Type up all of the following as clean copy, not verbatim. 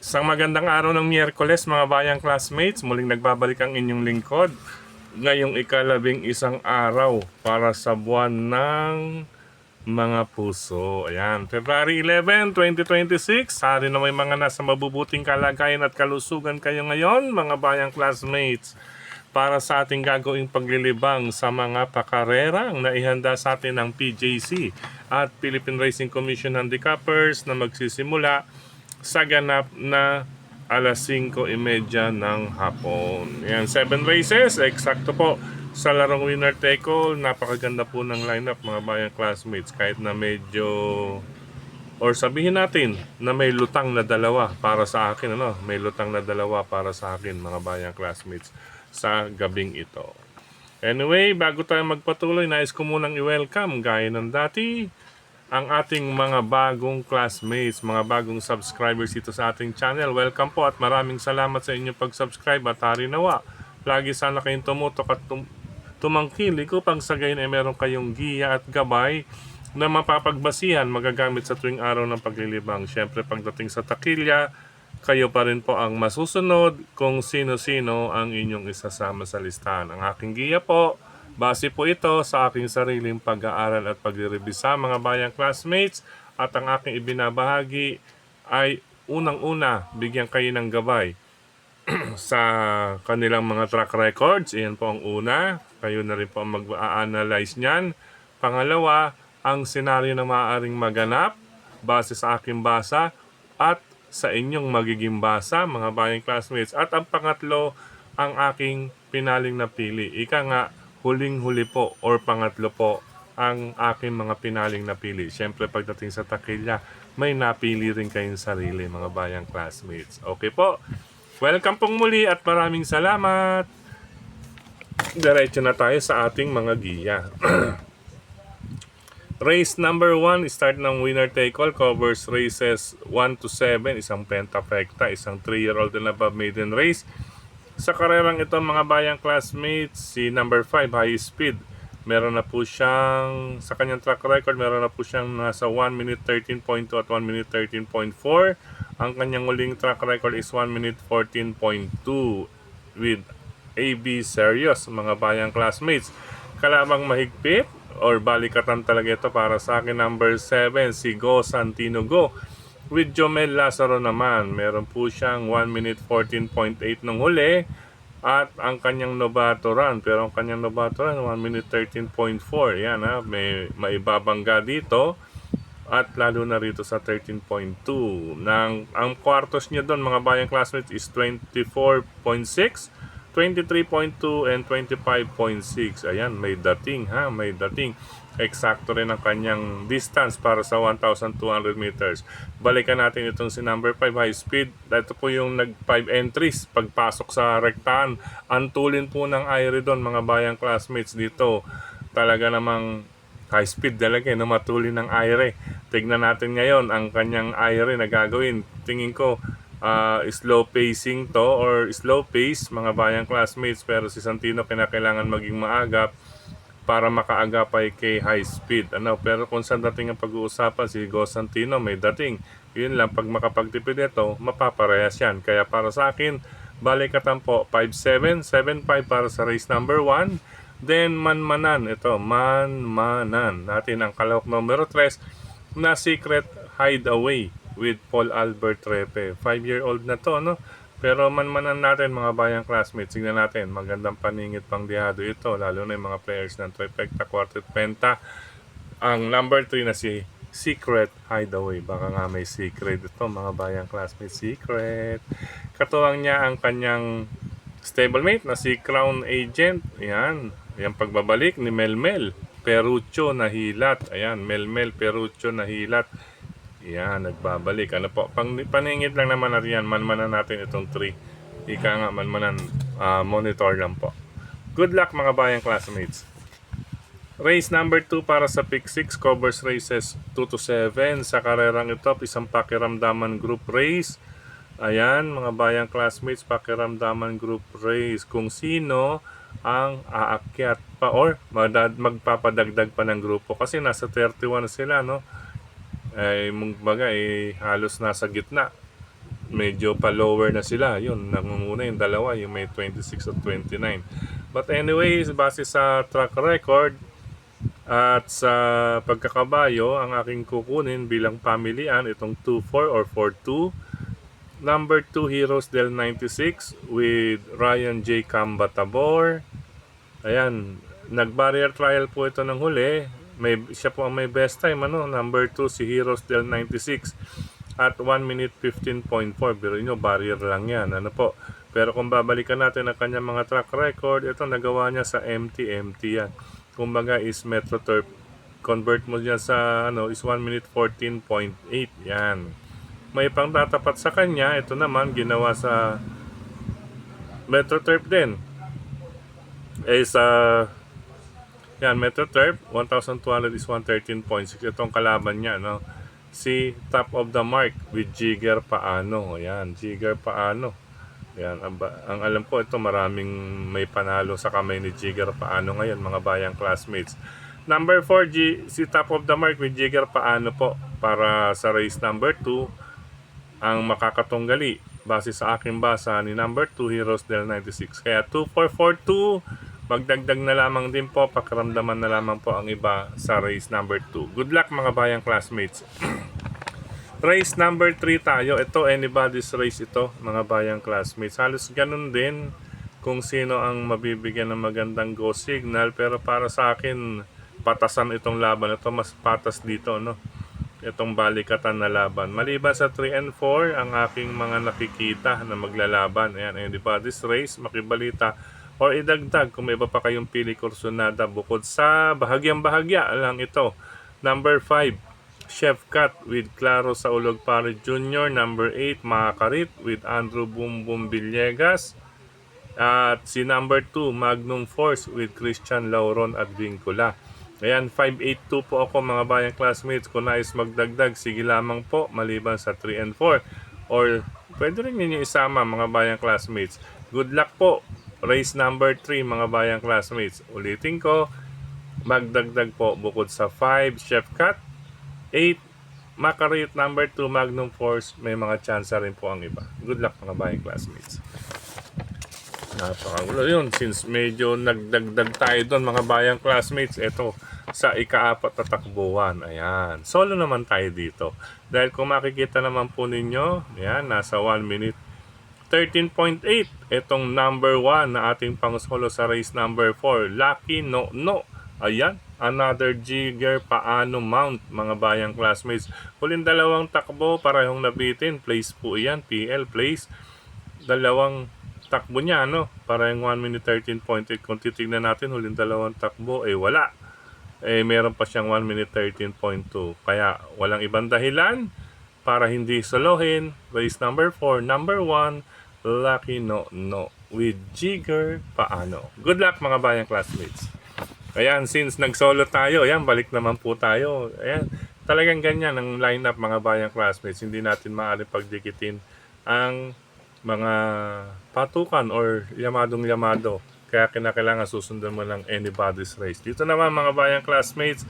Isang magandang araw ng Miyerkules mga bayang classmates. Muling nagbabalik ang inyong lingkod. Ngayong ika-11 araw para sa buwan ng mga puso. Ayan, February 11, 2026. Hari na may mga nasa mabubuting kalagayan at kalusugan kayo ngayon mga bayang classmates. Para sa ating gagawing paglilibang sa mga pakarerang na ihanda sa atin ng PJC at Philippine Racing Commission Handicappers na magsisimula sa ganap na alas 5:30 ng hapon. Yan, 7 races, eksakto po sa larong winner take all. Napakaganda po ng lineup mga bayang classmates, kahit na medyo, or sabihin natin na may lutang na dalawa para sa akin, may lutang na dalawa para sa akin mga bayang classmates sa gabing ito. Anyway, bago tayo magpatuloy, nais ko munang i-welcome gaya ng dati ang ating mga bagong classmates, mga bagong subscribers dito sa ating channel. Welcome po at maraming salamat sa inyong pag-subscribe at hari nawa. Lagi sana kayong tumutok at tumangkilik upang sa gayon ay meron kayong giya at gabay na mapapagbasihan magagamit sa tuwing araw ng paglilibang. Siyempre pagdating sa takilya, kayo pa rin po ang masusunod kung sino-sino ang inyong isasama sa listahan. Ang aking giya po, base po ito sa aking sariling pag-aaral at pagre-revisa mga bayang classmates, at ang aking ibinabahagi ay unang-una bigyan kayo ng gabay sa kanilang mga track records. Iyan po ang una. Kayo na rin po ang mag-analyze niyan. Pangalawa, ang senaryo na maaaring maganap base sa aking basa at sa inyong magiging basa mga bayang classmates. At ang pangatlo, ang aking pinaling napili. Ika nga, huling-huli po or pangatlo po ang aking mga pinaling napili. Siyempre pagdating sa takilya, may napili rin kayong sarili mga bayang classmates. Okay po, welcome pong muli at maraming salamat. Diretso na tayo sa ating mga giya. Race number 1, start ng winner take all, covers races 1 to 7, isang pentafecta, isang 3-year-old and above maiden race. Sa karerang ito mga bayang classmates, si number 5, High Speed, meron na po siyang, sa kanyang track record, meron na po siyang nasa 1 minute 13.2 at 1 minute 13.4. Ang kanyang uling track record is 1 minute 14.2 with AB Serious mga bayang classmates. Kalabang mahigpit or balikatan talaga ito para sa akin, number 7, si Go Santino Go. With Jomel Lazaro naman, meron po siyang 1 minute 14.8 nung huli at ang kanyang novato run, pero ang kanyang novato run 1 minute 13.4. Yan may maibabangga dito at lalo na rito sa 13.2. Ang kwartos niya doon mga bayang classmates is 24.6, 23.2 and 25.6. Ayan, may dating may dating. Eksakto rin ang kanyang distance para sa 1,200 meters. Balikan natin itong si number 5, High Speed. Ito po yung nag-5 entries pagpasok sa rektahan. Antulin po ng aire doon mga bayang classmates dito. Talaga namang High Speed talaga na matulin ng aire. Tignan natin ngayon ang kanyang aire na gagawin. Tingin ko slow pacing to or slow pace mga bayang classmates, pero si Santino kinakailangan maging maagap para makaagapay kay High Speed. Pero kung saan dating ang pag-uusapan, si Go Santino may dating. Yun lang, pag makapagtipid ito, mapaparehas yan. Kaya para sa akin, balikatan po 5-7, 7-5 para sa race number 1. Then manmanan, ito manmanan natin ang kalahok numero 3 na Secret Hideaway with Paul Albert Repe. 5-year-old na to, Pero manmanan natin mga bayang classmates. Tingnan natin, magandang paningit pang dihado ito, lalo na yung mga players ng trifecta, quartet, penta. Ang number 3 na si Secret Hideaway. Baka nga may secret ito mga bayang classmates. Secret. Katuwang niya ang kanyang stablemate na si Crown Agent. Ayan. Ayan pagbabalik ni Melmel Perucho na hilat. Ayan, Melmel Perucho na hilat. Yan, nagbabalik. Po? Paningit lang naman natin yan. Manmanan natin itong 3. Ika nga, manmanan. Monitor lang po. Good luck mga bayang classmates. Race number 2 para sa Pick 6. Covers races 2 to 7. Sa karerang ito, isang pakiramdaman group race. Ayan, mga bayang classmates, pakiramdaman group race. Kung sino ang aakyat pa or magpapadagdag pa ng grupo. Kasi nasa 31 sila, ay halos nasa gitna. medyo pa-lower na sila. Yun, nangunguna yung dalawa, yung may 26 at 29. But anyways, base sa track record at sa pagkakabayo, ang aking kukunin bilang pamilian, itong 2-4 or 4-2. Number 2, Heroes del 96 with Ryan J. Cambatabor. Ayan, nag-barrier trial po ito ng huli. Siya po ang may best time. Number 2, si Heroes del 96 at 1 minute 15.4. Pero nyo, barrier lang yan. Pero kung babalikan natin ang kanyang mga track record, ito nagawa niya sa empty yan. Kumbaga is Metro Turf. Convert mo niya sa is 1 minute 14.8. Yan. May pang tatapat sa kanya. Ito naman ginawa sa Metro Turf din. Yan, Metro Turf, 1,200 is 113.6. Itong kalaban niya, si Top of the Mark with Jigger Paano. Yan, Jigger Paano. Yan, ang alam ko ito maraming may panalo sa kamay ni Jigger Paano ngayon, mga bayang classmates. Number 4, si Top of the Mark with Jigger Paano po para sa race number 2 ang makakatunggali base sa aking basa ni number 2, Heroes del 96. Kaya 2-4-4-2, magdagdag na lamang din po, pakiramdaman na lamang po ang iba sa race number 2. Good luck mga bayang classmates. Race number 3 tayo. Ito, anybody's race ito, mga bayang classmates. Halos ganun din kung sino ang mabibigyan ng magandang go signal. Pero para sa akin, patasan itong laban. Ito mas patas dito, itong balikatan na laban. Maliban sa 3 and 4, ang aking mga nakikita na maglalaban. Ayan, anybody's race, makibalita or idagdag kung may iba pa kayong pili kursunada bukod sa bahagyang-bahagya lang ito. Number 5, Chef Cat with Claro Saulog Pare Jr. Number 8, Makakarit with Andrew Boom Boom Villegas. At si number 2, Magnum Force with Christian Lauron at Vincula. Ayan, 582 po ako mga bayang classmates. Kung nais magdagdag, sige lamang po maliban sa 3 and 4. Or pwede rin ninyo isama mga bayang classmates. Good luck po. Race number 3 mga bayang classmates. Ulitin ko, magdagdag po bukod sa 5, Chef Cat, 8, Makarit, number 2, Magnum Force. May mga chance rin po ang iba. Good luck mga bayang classmates. Napakagulo yun. Since medyo nagdagdag tayo doon mga bayang classmates, ito sa ika-4 na takbuhan. Ayan. Solo naman tayo dito. Dahil kung makikita naman po ninyo, ayan, nasa 1 minute 13.8. Itong number 1 na ating pangsolo sa race number 4. Lucky No No. Ayan. Another Jigger Paano mount mga bayang classmates. Huling dalawang takbo, parehong nabitin. Place po yan. PL place. Dalawang takbo niya, parehong 1 minute 13.8. Kung titignan natin, huling dalawang takbo, wala. Meron pa siyang 1 minute 13.2. Kaya walang ibang dahilan para hindi solohin. Race number 4, number 1, Lucky No No with Jigger Paano. Good luck mga bayang classmates. Ayan, since nag-solo tayo, ayan, balik naman po tayo. Ayan, talagang ganyan ang lineup mga bayang classmates. Hindi natin maaari pagdikitin ang mga patukan or yamadong-yamado. Kaya kinakailangan susundan mo lang anybody's race. Dito naman mga bayang classmates,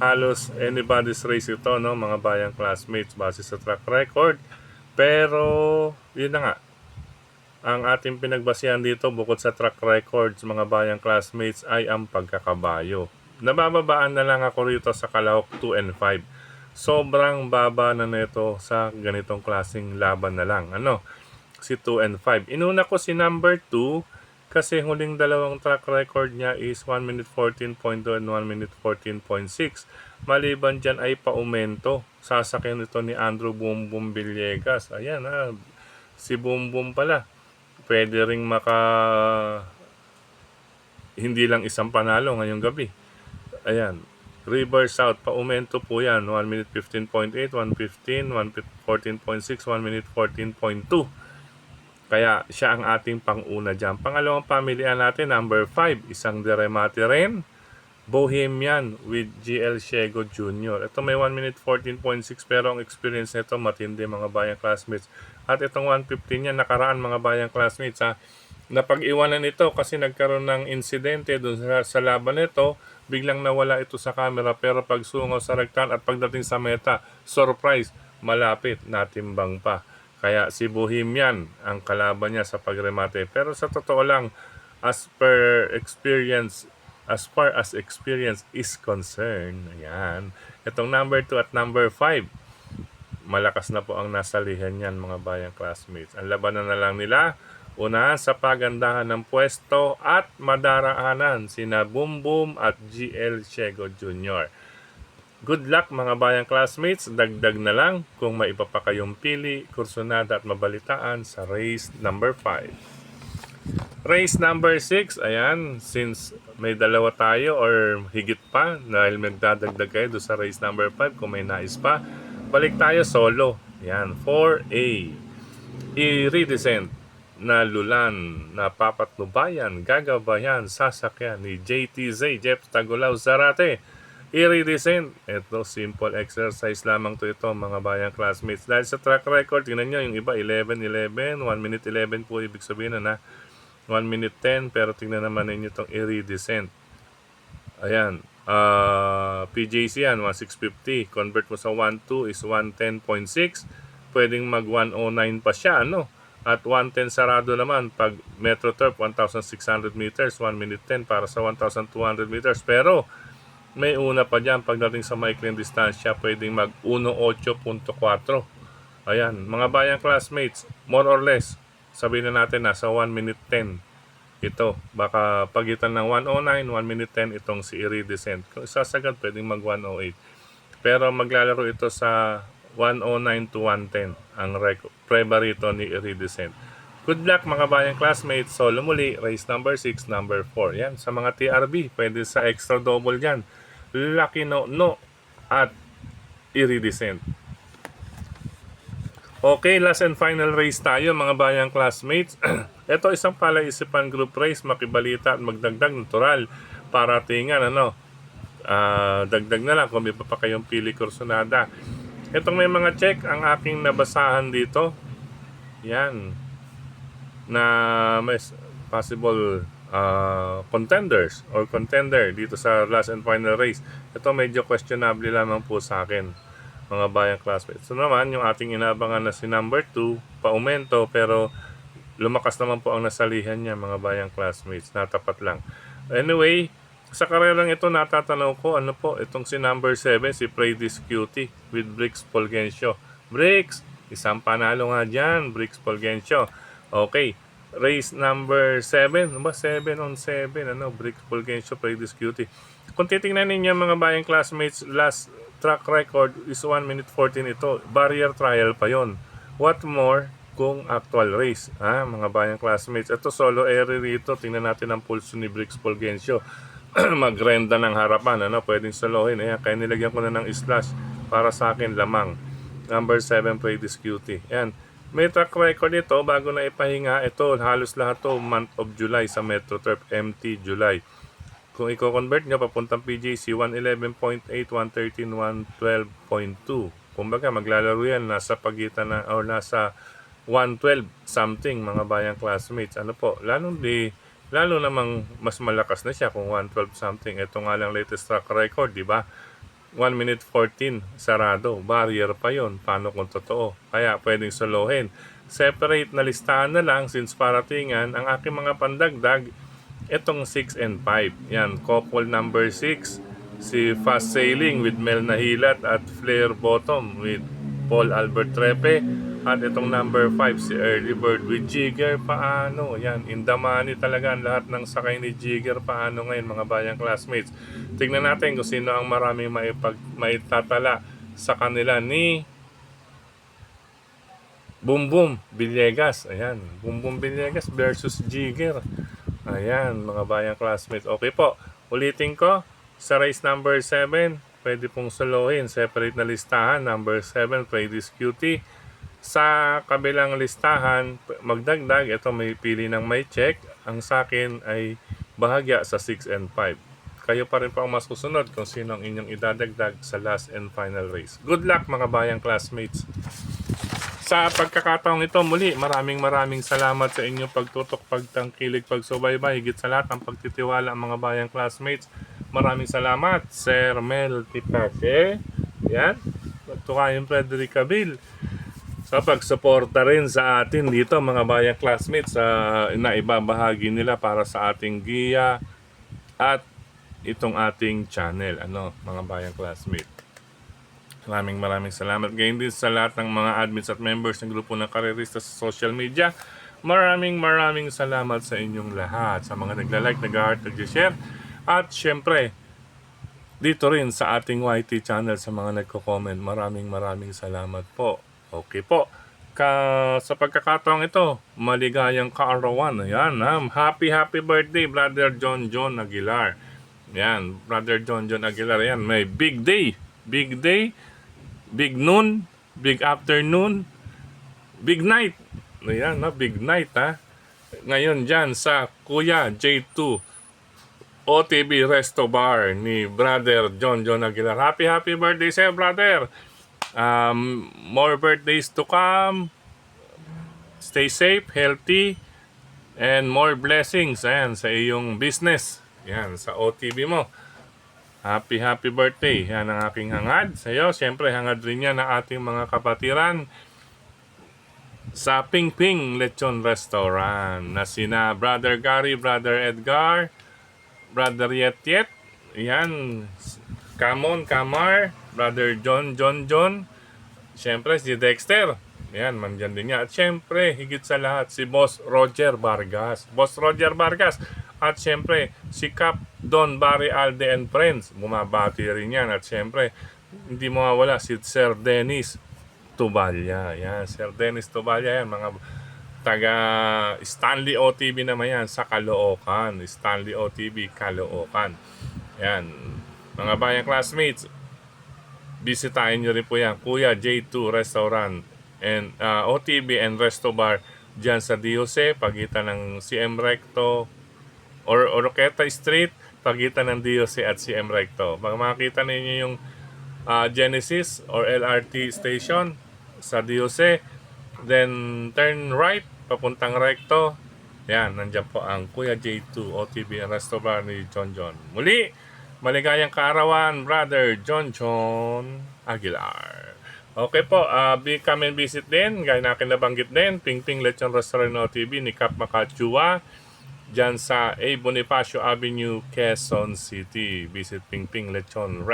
halos anybody's race ito, mga bayang classmates, base sa track record. Pero, yun na nga, ang ating pinagbasihan dito bukod sa track records mga bayang classmates ay ang pagkakabayo. Nabababaan na lang ako rito sa kalahok 2 and 5. Sobrang baba na nito sa ganitong klaseng laban na lang. Si 2 and 5. Inuna ko si number 2 kasi huling dalawang track record niya is 1 minute 14.2 and 1 minute 14.6. Maliban dyan ay paumento. Sasakyan ito ni Andrew Boom Boom Villegas. Ayan, si Boom Boom pala. Pwede ring hindi lang isang panalo ngayong gabi. Ayan. River South, paumento po yan. 1 minute 15.8, 1:15, 1:14.6, 1 minute 14.2. Kaya siya ang ating pang-una dyan. Pangalawang pamilihan natin, number 5, isang Deremate rin. Bohemian with GL Shego Jr. Ito may 1 minute 14.6 pero ang experience nito matindi mga bayang classmates. At itong 1:15 niya nakaraan mga bayang classmates napag-iwanan ito kasi nagkaroon ng insidente doon sa laban nito. Biglang nawala ito sa camera pero pagsungo sa rektan at pagdating sa meta, surprise, malapit, natimbang pa. Kaya si Bohemian ang kalaban niya sa pagremate. Pero sa totoo lang, as far as experience is concerned, ayan, itong number 2 at number 5, malakas na po ang nasalihan niyan mga bayang classmates. Ang labanan na lang nila, unahan sa pagandahan ng pwesto at madaraanan sina Boom Boom at GL Ciego Jr. Good luck mga bayang classmates, dagdag na lang kung may iba pa kayong pili, kursunada at mabalitaan sa race number 5. Race number 6, ayan, since may dalawa tayo or higit pa dahil magdadagdag kayo doon sa race number 5 kung may nais pa, balik tayo solo. Ayan, 4A. I-redescent na lulan na papatnubayan, gagabayan, sasakyan ni JTZ, Jeff Tagulaw Zarate. I-redescent. Ito, simple exercise lamang to ito mga bayang classmates. Dahil sa track record, tingnan nyo yung iba, 11-11, 1 minute 11 po ibig sabihin na 1 minute 10, pero tingnan naman ninyo itong i-redescent. Ayan, PJC yan, 1650. Convert mo sa 12 is 110.6. Pwedeng mag 109 pa siya, ano? At 110 sarado naman pag Metro Turf 1,600 meters, 1 minute 10 para sa 1,200 meters. Pero may una pa dyan pagdating sa maikling distansya, pwedeng mag 1.8.4. Ayan, mga bayang classmates, more or less, sabihin na natin nasa 1 minute 10. Ito, baka pagitan ng 109, 1 minute 10 itong si iridescent. Kung isasagad, pwedeng mag 108. Pero maglalaro ito sa 109 to 110 ang preba rito ni iridescent. Good luck mga bayang classmates. Solo muli, race number 6, number 4. Yan, sa mga TRB, pwede sa extra double yan. Lucky No at iridescent. Okay, last and final race tayo mga bayang classmates. Ito isang palaisipan group race, makibalita at magdagdag natural para tingan dagdag na lang kung may pa kayong pili kursunada. Itong may mga check ang aking nabasahan dito. Yan. Na may possible contenders or contender dito sa last and final race. Ito medyo questionable lamang po sa akin mga bayang classmates. So naman yung ating inabangan na si number 2 paumento, pero lumakas naman po ang nasalihan niya mga bayang classmates, natapat lang. Anyway, sa karerang ito natatanaw ko ano po itong si number 7, si Pray This Cutie with Brix Fulgencio. Brix, isang panalo nga dyan, Brix Fulgencio. Okay, race number 7, 7 on 7, Brix Fulgencio, Pray This Cutie. Kung titingnan ninyo mga bayang classmates, last track record is 1 minute 14 ito. Barrier trial pa yon. What more kung actual race, mga bayang classmates. Ito solo area rito. Tingnan natin ang pulso ni Brix Fulgencio. Magrenda ng harapan, pwedeng solohin. Ayan, kaya nilagyan ko na ng slash para sa akin lamang. Number 7, Pray This Cutie. Ayan. May track record ito bago na ipahinga. Ito, halos lahat to month of July sa Metro Turf, MT July. Kung i-convert nyo, papuntang PJC, 111.8, 113, 112.2. Kumbaga, maglalaro yan nasa pagitan na, or nasa 112 something, mga bayang classmates. Ano po, lalo namang mas malakas na siya kung 112 something. Ito nga lang latest track record, di ba? 1 minute 14, sarado. Barrier pa yon. Paano kung totoo? Kaya pwedeng solohin. Separate na listahan na lang since paratingan ang aking mga pandagdag. Itong 6 and 5. Yan, couple number 6, si Fast Sailing with Mel Nahilat at Flare Bottom with Paul Albert Trepe. At itong number 5, si Early Bird with Jigger. Paano? Yan, in the money talaga ang lahat ng sakay ni Jigger. Paano ngayon mga bayang classmates? Tignan natin kung sino ang maraming maitatala sa kanila ni Boom Boom Villegas. Ayan, Boom Boom Villegas versus Jigger. Ayan, mga bayang classmates. Okay po, ulitin ko. Sa race number 7, pwede pong solohin. Separate na listahan. Number 7, Pray This Cutie. Sa kabilang listahan, magdagdag. Ito may pili ng may check. Ang sa akin ay bahagya sa 6 and 5. Kayo pa rin po ang mas susunod kung sino ang inyong idadagdag sa last and final race. Good luck mga bayang classmates. Sa pagkakataong ito muli, maraming salamat sa inyong pagtutok, pagtangkilig, pagsubaybay, higit sa lahat ang pagtitiwala ang mga bayang classmates. Maraming salamat, Sir Mel Tipache. Yan, Tukayong Frederick Cabil. sa pagsuporta rin sa atin dito mga bayang classmates sa na ibabahagi nila para sa ating giya at itong ating channel, mga bayang classmates. Maraming salamat. Gayon din sa lahat ng mga admins at members ng grupo ng karerista sa social media. Maraming salamat sa inyong lahat. Sa mga nagla-like, nag-heart, nag-share. At syempre, dito rin sa ating YT channel sa mga nagko-comment. Maraming salamat po. Okay po. Sa pagkakataong ito, maligayang kaarawan. Ayan, happy birthday, Brother John Aguilar. Yan, Brother John Aguilar. Yan, may big day, big noon, big afternoon, big night. Ayan, big night ngayon dyan sa Kuya J2 OTB Resto Bar ni Brother John Aguilar. Happy birthday sa'yo, brother. More birthdays to come. Stay safe, healthy, and more blessings ayan, sa iyong business. Yan, sa OTB mo. Happy birthday. Yan ang aking hangad sa iyo. Siyempre, hangad rin yan ng ating mga kapatiran sa Ping Ping Lechon Restaurant na sina Brother Gary, Brother Edgar, Brother Yet. Yan. Kamar, Brother John. Siyempre, si Dexter. Yan, mandyan din niya. At siyempre, higit sa lahat, si Boss Roger Vargas. At siyempre, si Cap Don Barry Alde and Friends. Bumabati rin yan. At siyempre, hindi mawawala si Sir Dennis Tubalya. Yan, Sir Dennis Tubalya yan. Mga taga Stanley OTB naman yan sa Caloocan. Stanley OTB, Caloocan. Yan. Mga bayang classmates, bisitahin nyo rin po yan. Kuya J2 Restaurant and OTB and Resto Bar dyan sa Diose, pagitan ng CM Recto or Roqueta Street, pagitan ng Diose at CM Recto. Pag makita ninyo yung Genesis or LRT station sa Diose, then turn right, papuntang Recto. Yan, nandiyan po ang Kuya J2 OTB and Resto Bar ni John. Muli, maligayang kaarawan, Brother John Aguilar. Okay po, come and visit din. Gaya na akin nabanggit din, Ping Ping Lechon Restaurant OTB ni Cap Makachua dyan sa A. Bonifacio Avenue, Quezon City. Visit Ping Ping Lechon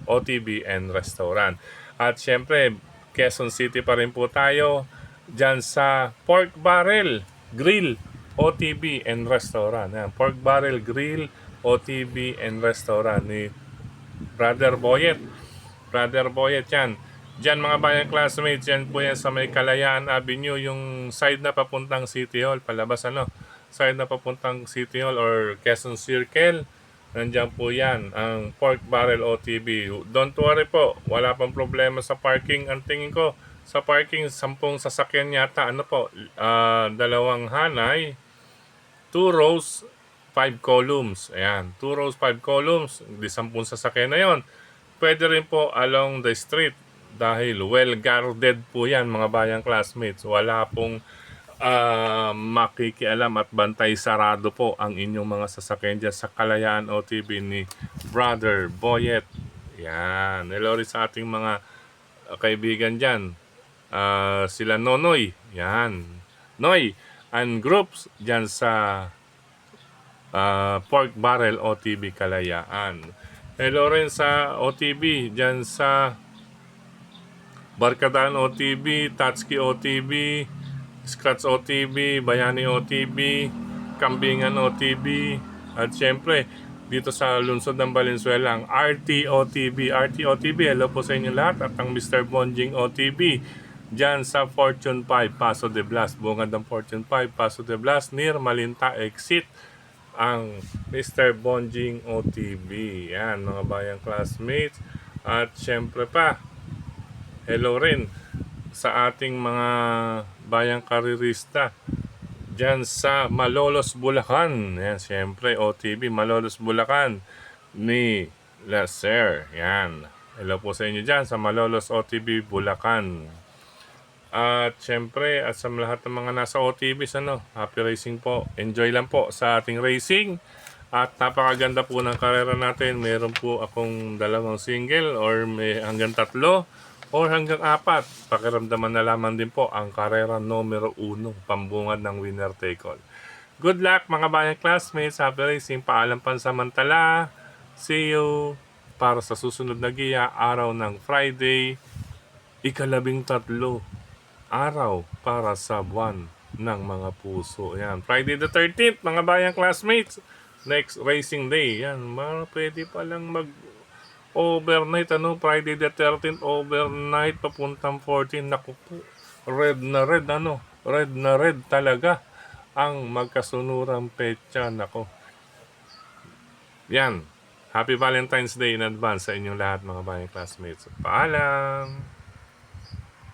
OTB and Restaurant. At syempre, Quezon City pa rin po tayo dyan sa Pork Barrel Grill OTB and Restaurant. Yan, Pork Barrel Grill OTB and Restaurant ni Brother Boyet yan. Diyan mga bayang classmates, yan po yan sa may Kalayaan Avenue, yung side na papuntang City Hall, palabas side na papuntang City Hall or Quezon Circle. Nandiyan po yan, ang Pork Barrel OTB. Don't worry po, wala pang problema sa parking. Ang tingin ko, sa parking, 10 sasakyan yata, 2 hanay, 2 rows, 5 columns. Ayan, 2 rows, 5 columns, di 10 sasakyan na yon. Pwede rin po along the street dahil well guarded po yan mga bayang classmates. Wala pong makikialam at bantay, sarado po ang inyong mga sasakyan dyan sa Kalayaan OTB ni Brother Boyet. Yan, hello rin sa ating mga kaibigan dyan, sila Nonoy, yan, Noy and groups dyan sa Pork Barrel OTB Kalayaan. Hello rin sa OTB dyan sa Barkadaan OTB, Tatsuki OTB, Scratch OTB, Bayani OTB, Kambingan OTB, at syempre dito sa lungsod ng Valenzuela ang RT OTB. Hello po sa inyo lahat. At ang Mr. Bonjing OTB dyan sa Fortune 5 Paso de Blas, bungad ng Fortune 5 Paso de Blas near Malinta Exit, ang Mr. Bonjing OTB. Yan mga bayang classmates. At syempre pa, hello rin sa ating mga bayang karirista dyan sa Malolos, Bulacan. Yan, syempre OTB Malolos, Bulacan ni Lacer. Yan, hello po sa inyo dyan sa Malolos OTB, Bulacan. At syempre, at sa lahat ng mga nasa OTBs, happy racing po. Enjoy lang po sa ating racing. At napakaganda po ng karera natin. Meron po akong 2 single or may hanggang 3. or hanggang 4. Pakiramdaman na lamang din po ang karera numero 1, pambungad ng winner take all. Good luck mga bayang classmates. Happy racing. Paalam pansamantala. See you para sa susunod na giya, araw ng Friday, 13 araw para sa buwan ng mga puso. Yan. Friday the 13th, mga bayang classmates. Next racing day. Yan. Pwede pa lang overnight. Friday the 13th, overnight, papuntang 14. Naku po. Red na red. Red na red talaga ang magkasunurang petsa. Nako. Yan. Happy Valentine's Day in advance sa inyong lahat mga bayang classmates. Paalam!